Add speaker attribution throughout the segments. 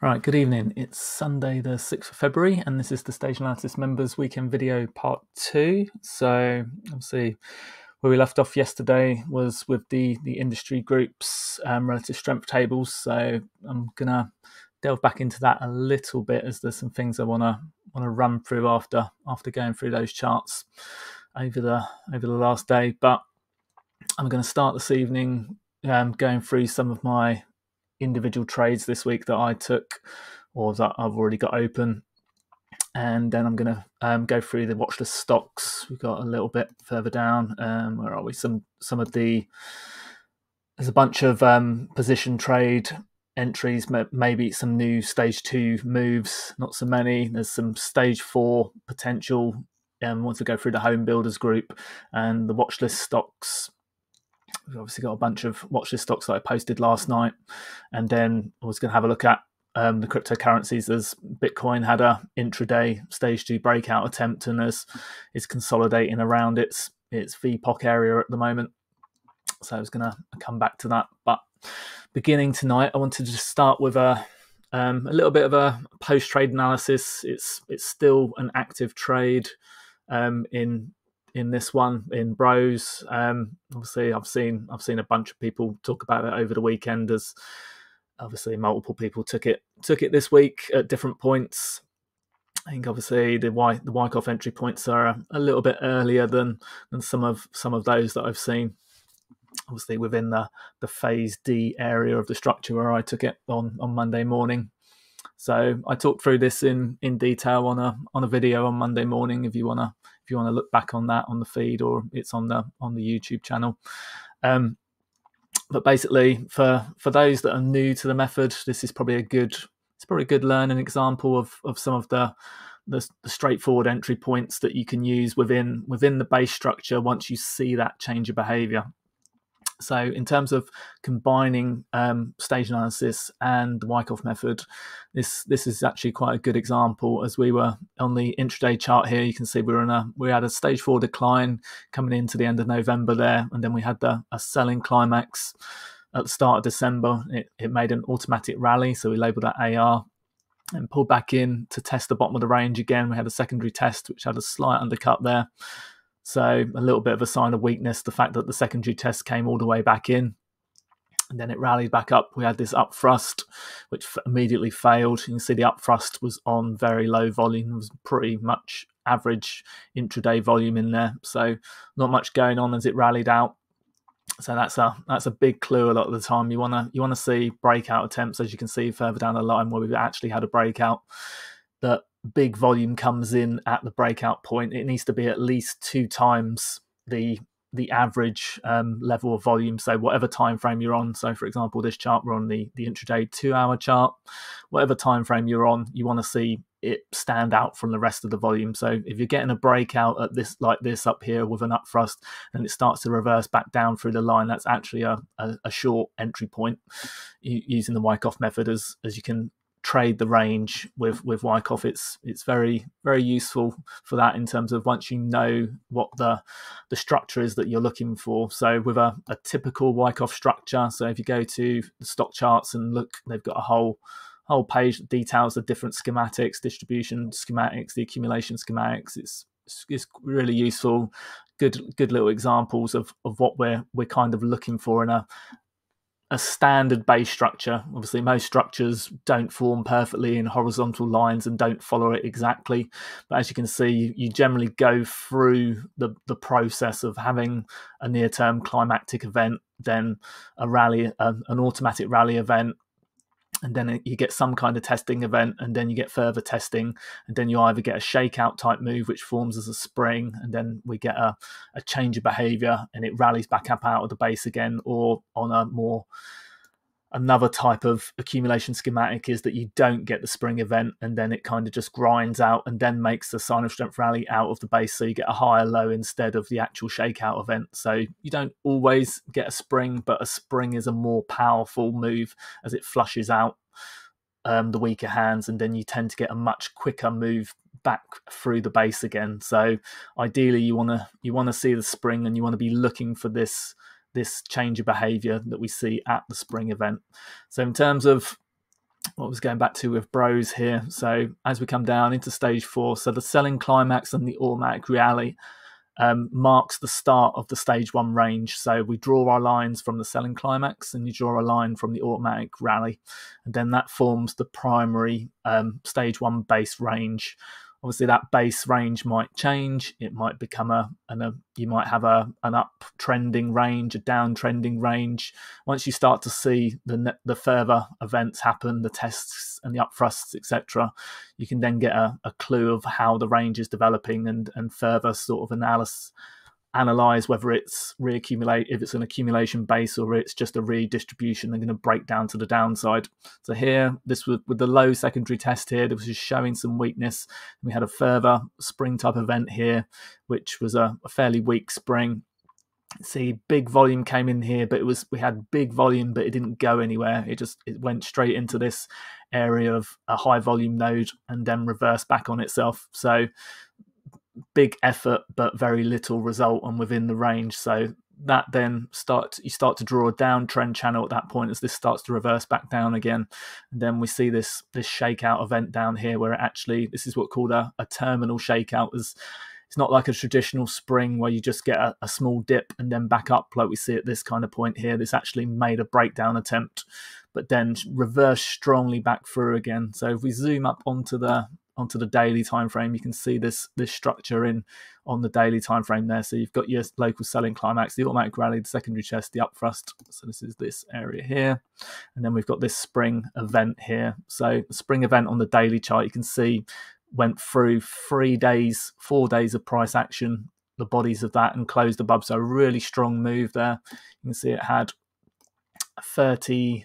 Speaker 1: Right, good evening. It's Sunday the 6th of February and this is the Stage Analysis Members Weekend Video Part 2. So obviously where we left off yesterday was with the industry groups relative strength tables. So I'm going to delve back into that a little bit as there's some things I want to run through after going through those charts over the last day. But I'm going to start this evening going through some of my individual trades this week that I took or that I've already got open, and then I'm going to go through the watch list stocks. We've got a little bit further down. Where are we? Some of the there's a bunch of position trade entries, maybe some new stage 2 moves, not so many. There's some stage 4 potential once we go through the home builders group and the watch list stocks. We've obviously got a bunch of watch list stocks that I posted last night, and then I was going to have a look at the cryptocurrencies as Bitcoin had a intraday stage 2 breakout attempt and is consolidating around its VPOC area at the moment. So I was going to come back to that, but beginning tonight, I wanted to just start with a little bit of a post-trade analysis. It's still an active trade in this one in Bros. Obviously, I've seen a bunch of people talk about it over the weekend, as obviously multiple people took it this week at different points. I think obviously the Wyckoff entry points are a little bit earlier than some of those that I've seen. Obviously within the phase D area of the structure where I took it on Monday morning. So I talked through this in detail on a video on Monday morning. If you wanna look back on that on the feed, or it's on the YouTube channel. But basically, for those that are new to the method, this is probably a good learning example of some of the straightforward entry points that you can use within the base structure once you see that change of behavior. So in terms of combining stage analysis and the Wyckoff method, this is actually quite a good example. As we were on the intraday chart here, you can see we had a stage 4 decline coming into the end of November there, and then we had a selling climax at the start of December. It made an automatic rally, so we labelled that AR and pulled back in to test the bottom of the range again. We had a secondary test which had a slight undercut there. So a little bit of a sign of weakness, the fact that the secondary test came all the way back in, and then it rallied back up. We had this up thrust, which immediately failed. You can see the up thrust was on very low volume. It was pretty much average intraday volume in there. So not much going on as it rallied out. So that's a big clue. A lot of the time you wanna see breakout attempts, as you can see further down the line where we've actually had a breakout. That big volume comes in at the breakout point. It needs to be at least 2 times the average level of volume. So whatever time frame you're on. So for example, this chart, we're on the intraday 2-hour chart. Whatever time frame you're on, you want to see it stand out from the rest of the volume. So if you're getting a breakout at this like this up here with an up thrust and it starts to reverse back down through the line, that's actually a short entry point using the Wyckoff method. As you can trade the range with Wyckoff, it's very, very useful for that, in terms of once you know what the structure is that you're looking for. So with a typical Wyckoff structure, so if you go to the stock charts and look, they've got a whole page that details the different schematics, distribution schematics, the accumulation schematics. It's really useful. Good little examples of what we're kind of looking for in a standard base structure. Obviously, most structures don't form perfectly in horizontal lines and don't follow it exactly. But as you can see, you generally go through the process of having a near-term climactic event, then a rally, an automatic rally event, and then you get some kind of testing event, and then you get further testing, and then you either get a shakeout type move which forms as a spring, and then we get a change of behavior and it rallies back up out of the base again. Or on another type of accumulation schematic is that you don't get the spring event, and then it kind of just grinds out and then makes the sign of strength rally out of the base, so you get a higher low instead of the actual shakeout event. So you don't always get a spring, but a spring is a more powerful move as it flushes out the weaker hands, and then you tend to get a much quicker move back through the base again. So ideally you want to see the spring, and you want to be looking for this change of behavior that we see at the spring event. So in terms of what was going back to with bros here. So as we come down into stage 4, so the selling climax and the automatic rally marks the start of the stage 1 range. So we draw our lines from the selling climax and you draw a line from the automatic rally, and then that forms the primary stage 1 base range. Obviously that base range might change. It might become you might have an uptrending range, a downtrending range. Once you start to see the further events happen, the tests and the upthrusts, etc., you can then get a clue of how the range is developing and further sort of analyze whether it's if it's an accumulation base or it's just a redistribution. They're going to break down to the downside. So here, this was with the low secondary test here, this was just showing some weakness. We had a further spring type event here, which was a fairly weak spring. See, big volume came in here, but we had big volume, but it didn't go anywhere. It went straight into this area of a high volume node and then reversed back on itself. So big effort but very little result and within the range. So that then you start to draw a downtrend channel at that point as this starts to reverse back down again. And then we see this shakeout event down here where this is what's called a terminal shakeout. It's not like a traditional spring where you just get a small dip and then back up like we see at this kind of point here. This actually made a breakdown attempt but then reversed strongly back through again. So if we zoom up onto the daily time frame, you can see this structure on the daily time frame there. So you've got your local selling climax, the automatic rally, the secondary chest, the upthrust. So this is this area here, and then we've got this spring event here. So the spring event on the daily chart, you can see went through 4 days of price action, the bodies of that, and closed above. So a really strong move there. You can see it had a 30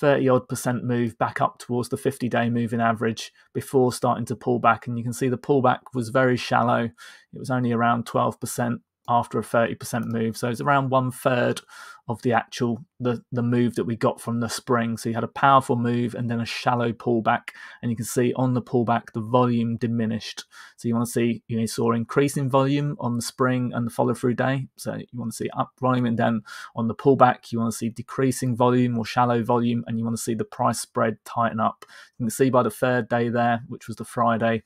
Speaker 1: odd % move back up towards the 50-day moving average before starting to pull back. And you can see the pullback was very shallow. It was only around 12% after a 30% move. So it's around 1/3 of the actual, the move that we got from the spring. So you had a powerful move and then a shallow pullback. And you can see on the pullback, the volume diminished. So you want to see, you saw increasing volume on the spring and the follow through day. So you want to see up volume, and then on the pullback, you want to see decreasing volume or shallow volume, and you want to see the price spread tighten up. You can see by the 3rd day there, which was the Friday,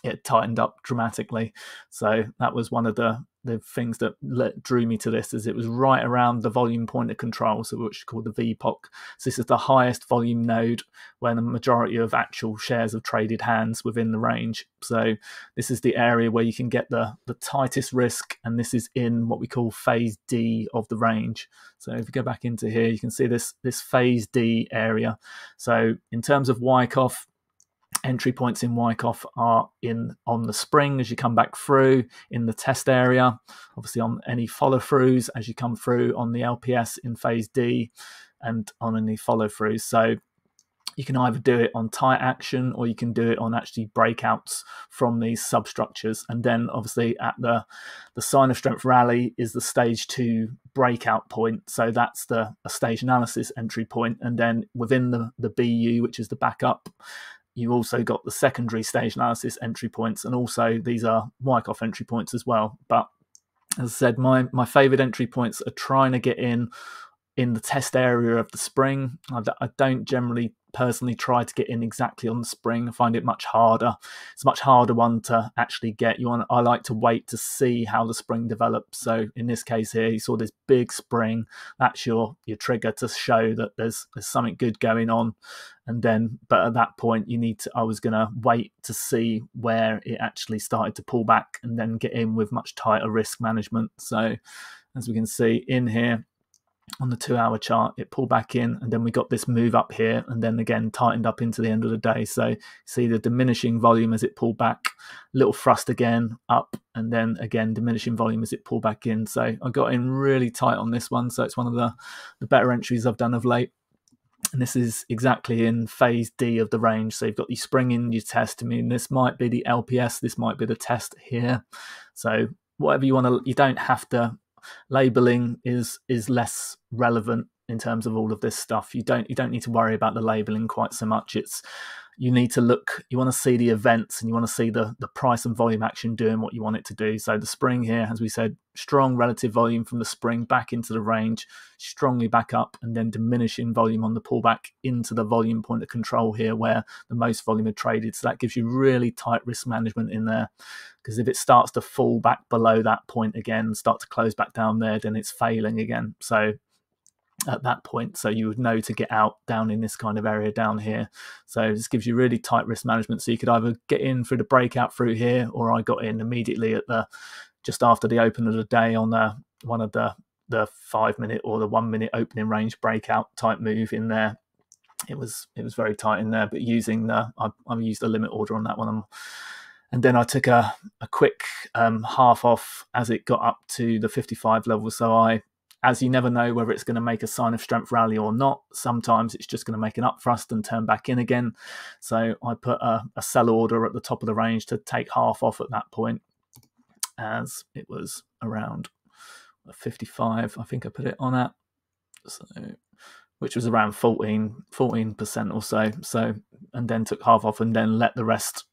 Speaker 1: it tightened up dramatically. So that was one of the things that drew me to this, is it was right around the volume point of control, so which is called the VPOC. So this is the highest volume node where the majority of actual shares of traded hands within the range. So this is the area where you can get the tightest risk, and this is in what we call phase D of the range. So if you go back into here, you can see this phase D area. So in terms of Wyckoff, entry points in Wyckoff are on the spring as you come back through in the test area, obviously on any follow throughs as you come through on the LPS in phase D, and on any follow throughs. So you can either do it on tight action or you can do it on actually breakouts from these substructures. And then obviously at the sign of strength rally is the stage 2 breakout point. So that's a stage analysis entry point. And then within the BU, which is the backup, you also got the secondary stage analysis entry points, and also these are Wyckoff entry points as well. But as I said, my favorite entry points are trying to get in the test area of the spring. I don't generally personally try to get in exactly on the spring. I find it much harder. It's a much harder one to actually get. I like to wait to see how the spring develops. So in this case here, you saw this big spring. That's your trigger to show that there's something good going on. And then, but at that point, I was going to wait to see where it actually started to pull back and then get in with much tighter risk management. So as we can see in here, on the 2-hour chart, it pulled back in, and then we got this move up here, and then again tightened up into the end of the day. So you see the diminishing volume as it pulled back, little thrust again up, and then again diminishing volume as it pulled back in. So I got in really tight on this one. So it's one of the better entries I've done of late. And this is exactly in phase D of the range. So you've got your spring in your test. I mean, this might be the LPS, this might be the test here. So whatever you want to, you don't have to. Labeling is less relevant in terms of all of this stuff. You don't need to worry about the labeling quite so much. you need to look, you want to see the events and you want to see the price and volume action doing what you want it to do. So the spring here, as we said, strong relative volume from the spring back into the range, strongly back up, and then diminishing volume on the pullback into the volume point of control here where the most volume had traded. So that gives you really tight risk management in there, because if it starts to fall back below that point again, start to close back down there, then it's failing again. So at that point, so you would know to get out down in this kind of area down here. So this gives you really tight risk management. So you could either get in through the breakout through here, or I got in immediately at the just after the open of the day on one of the 5 minute or the 1 minute opening range breakout type move in there. It was very tight in there, but using I used a limit order on that one. And then I took a quick half off as it got up to the 55 level. So as you never know whether it's going to make a sign of strength rally or not, sometimes it's just going to make an up thrust and turn back in again. So I put a sell order at the top of the range to take half off at that point, as it was around 55, I think I put it on at, so which was around 14% or so. So, and then took half off and then let the rest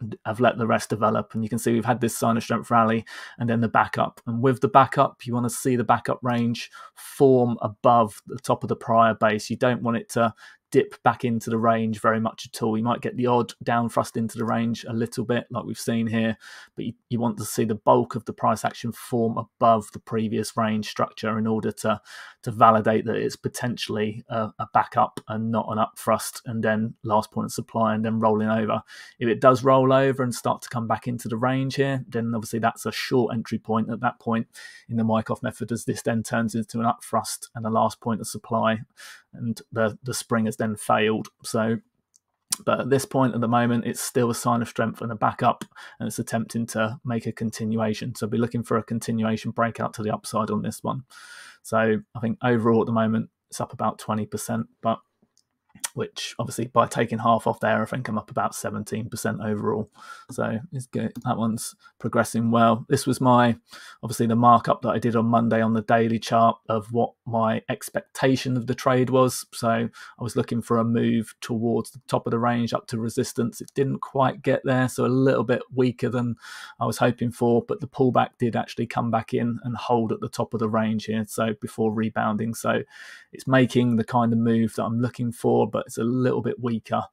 Speaker 1: develop. And you can see we've had this sign of strength rally and then the backup. And with the backup, you want to see the backup range form above the top of the prior base. You don't want it to dip back into the range very much at all. You might get the odd down thrust into the range a little bit like we've seen here, but you want to see the bulk of the price action form above the previous range structure in order to validate that it's potentially a backup and not an up thrust and then last point of supply and then rolling over. If it does roll over and start to come back into the range here, then obviously that's a short entry point at that point in the Wyckoff method, as this then turns into an up thrust and the last point of supply, and the spring has then failed. So, but at this point at the moment, it's still a sign of strength and a backup, and it's attempting to make a continuation. So be looking for a continuation breakout to the upside on this one. So I think overall at the moment it's up about 20%, but which obviously by taking half off there, I think I'm up about 17% overall. So it's good. That one's progressing well. This was obviously the markup that I did on Monday on the daily chart of what my expectation of the trade was. So I was looking for a move towards the top of the range up to resistance. It didn't quite get there, so a little bit weaker than I was hoping for, but the pullback did actually come back in and hold at the top of the range here, so before rebounding. So it's making the kind of move that I'm looking for, but it's a little bit weaker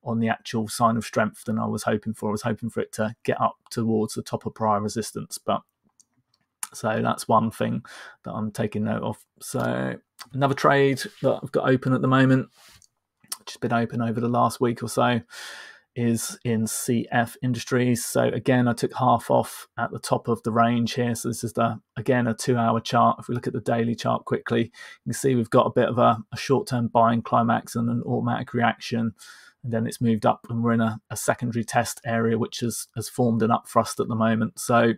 Speaker 1: on the actual sign of strength than I was hoping for. I was hoping for it to get up towards the top of prior resistance, but so that's one thing that I'm taking note of. So another trade that I've got open at the moment, which has been open over the last week or so, is in CF Industries. So again, I took half off at the top of the range here. So this is again a 2-hour chart. If we look at the daily chart quickly, you can see we've got a bit of a short-term buying climax and an automatic reaction, and then it's moved up and we're in a secondary test area which has formed an up thrust at the moment. So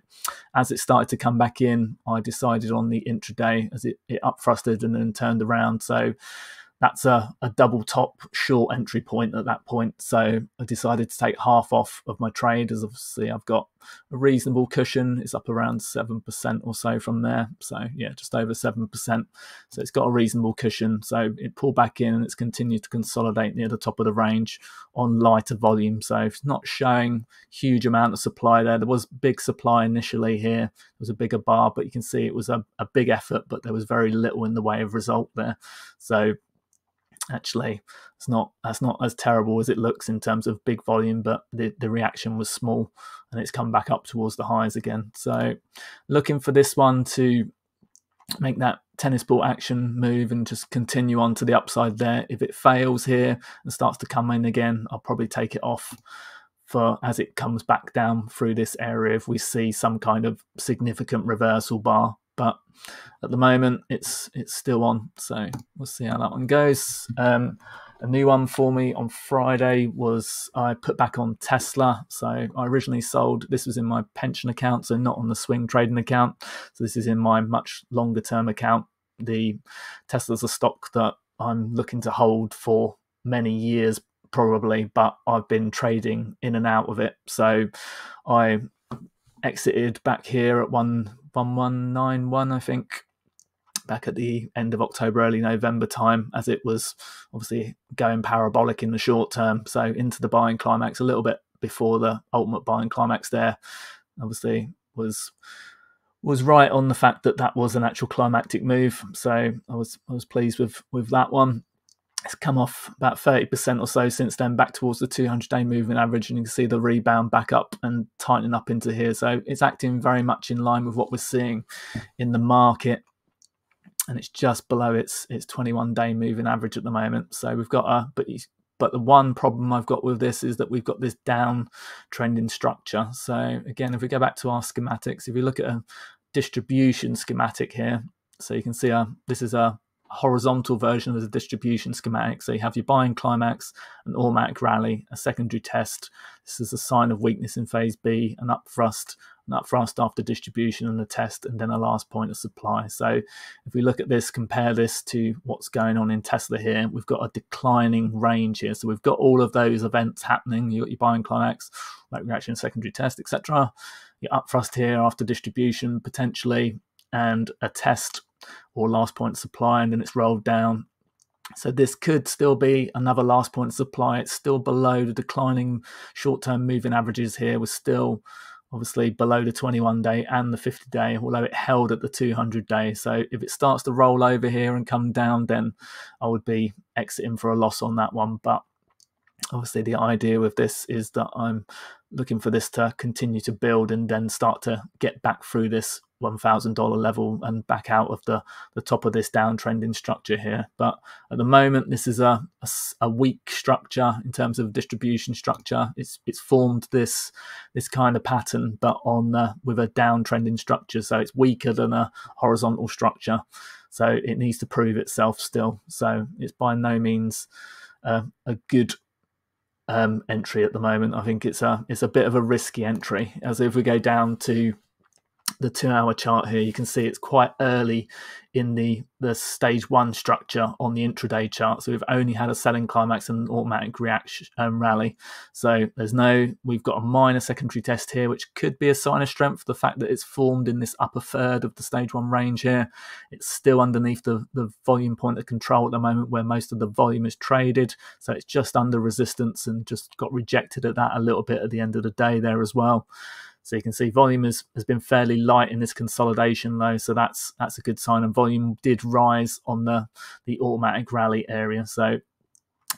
Speaker 1: as it started to come back in, I decided on the intraday as it up thrusted and then turned around. So that's a double top short entry point at that point. So I decided to take half off of my trade, as obviously I've got a reasonable cushion. It's up around 7% or so from there. So yeah, just over 7%. So it's got a reasonable cushion. So it pulled back in and it's continued to consolidate near the top of the range on lighter volume. So it's not showing huge amount of supply there. There was big supply initially here. There was a bigger bar, but you can see it was a big effort, but there was very little in the way of result there. So actually, that's not as terrible as it looks in terms of big volume, but the reaction was small and it's come back up towards the highs again. So looking for this one to make that tennis ball action move and just continue on to the upside there. If it fails here and starts to come in again, I'll probably take it off for as it comes back down through this area if we see some kind of significant reversal bar. But at the moment, it's still on, so we'll see how that one goes. A new one for me on Friday was I put back on Tesla. So I originally sold, this was in my pension account, so not on the swing trading account. So this is in my much longer term account. The Tesla's a stock that I'm looking to hold for many years probably, but I've been trading in and out of it. So I exited back here at 1191, I think, back at the end of October, early November time, as it was obviously going parabolic in the short term. So into the buying climax a little bit before the ultimate buying climax there. Obviously was right on the fact that that was an actual climactic move. So I was pleased with that one. It's come off about 30% or so since then, back towards the 200-day moving average, and you can see the rebound back up and tightening up into here. So it's acting very much in line with what we're seeing in the market, and it's just below its 21-day moving average at the moment. So we've got but the one problem I've got with this is that we've got this down trending structure. So again, if we go back to our schematics, if you look at a distribution schematic here, so you can see this is a horizontal version of the distribution schematic. So you have your buying climax, an automatic rally, a secondary test. This is a sign of weakness in phase B, an up thrust after distribution and a test, and then a last point of supply. So if we look at this, compare this to what's going on in Tesla here, we've got a declining range here. So we've got all of those events happening. You've got your buying climax, like reaction, secondary test, etc. Your up thrust here after distribution potentially, and a test or last point of supply, and then it's rolled down. So this could still be another last point of supply. It's still below the declining short-term moving averages here. We're still obviously below the 21-day and the 50-day, although it held at the 200-day. So if it starts to roll over here and come down, then I would be exiting for a loss on that one. But obviously the idea with this is that I'm looking for this to continue to build and then start to get back through this $1,000 level and back out of the top of this downtrending structure here. But at the moment, this is a weak structure in terms of distribution structure. It's formed this kind of pattern, but with a downtrending structure. So it's weaker than a horizontal structure. So it needs to prove itself still. So it's by no means a good entry at the moment. I think it's a bit of a risky entry, as if we go down to the 2-hour chart here, you can see it's quite early in the stage 1 structure on the intraday chart. So we've only had a selling climax and automatic reaction rally. So we've got a minor secondary test here, which could be a sign of strength. The fact that it's formed in this upper third of the stage 1 range here, it's still underneath the volume point of control at the moment, where most of the volume is traded. So it's just under resistance and just got rejected at that a little bit at the end of the day there as well. So you can see volume has been fairly light in this consolidation low, so that's a good sign. And volume did rise on the automatic rally area. So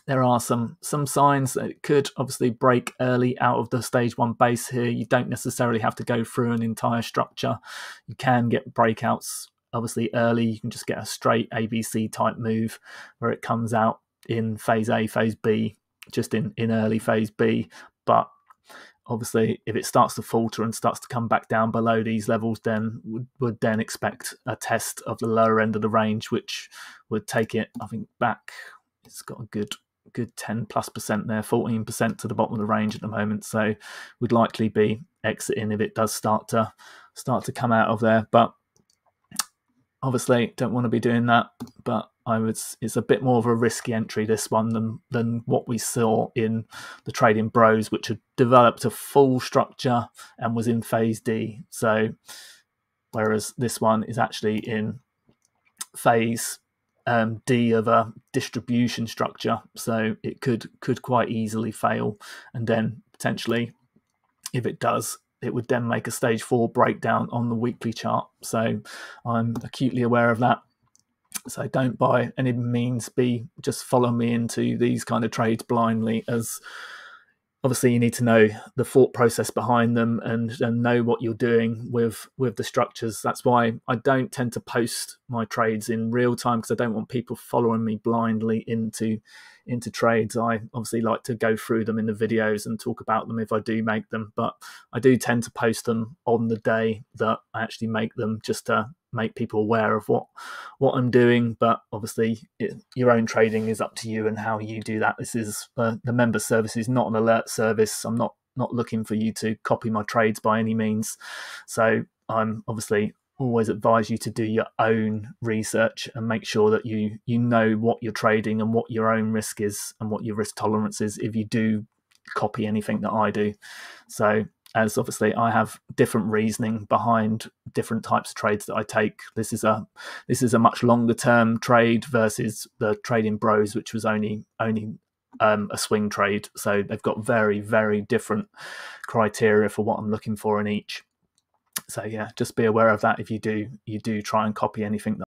Speaker 1: there are some signs that it could obviously break early out of the stage 1 base here. You don't necessarily have to go through an entire structure. You can get breakouts obviously early. You can just get a straight ABC type move where it comes out in phase A, phase B, just in early phase B. But obviously, if it starts to falter and starts to come back down below these levels, then would then expect a test of the lower end of the range, which would take it, I think, back. It's got a good 10+% there, 14% to the bottom of the range at the moment. So would likely be exiting if it does start to come out of there. But obviously, don't want to be doing that. But it's a bit more of a risky entry, this one, than what we saw in the Trading Bros, which had developed a full structure and was in phase D. So whereas this one is actually in phase D of a distribution structure. So it could quite easily fail, and then potentially, if it does, it would then make a stage 4 breakdown on the weekly chart. So I'm acutely aware of that. So don't by any means just follow me into these kind of trades blindly, as obviously you need to know the thought process behind them and know what you're doing with the structures. That's why I don't tend to post my trades in real time, because I don't want people following me blindly into trades. I obviously like to go through them in the videos and talk about them if I do make them, but I do tend to post them on the day that I actually make them, just to make people aware of what I'm doing. But obviously your own trading is up to you and how you do that. This is the member service is not an alert service. I'm not looking for you to copy my trades by any means. So I'm obviously always advise you to do your own research and make sure that you know what you're trading and what your own risk is and what your risk tolerance is if you do copy anything that I do. So as obviously I have different reasoning behind different types of trades that I take. This is a much longer term trade versus the Trading Bros, which was only a swing trade. So they've got very, very different criteria for what I'm looking for in each. So yeah, just be aware of that if you do try and copy anything that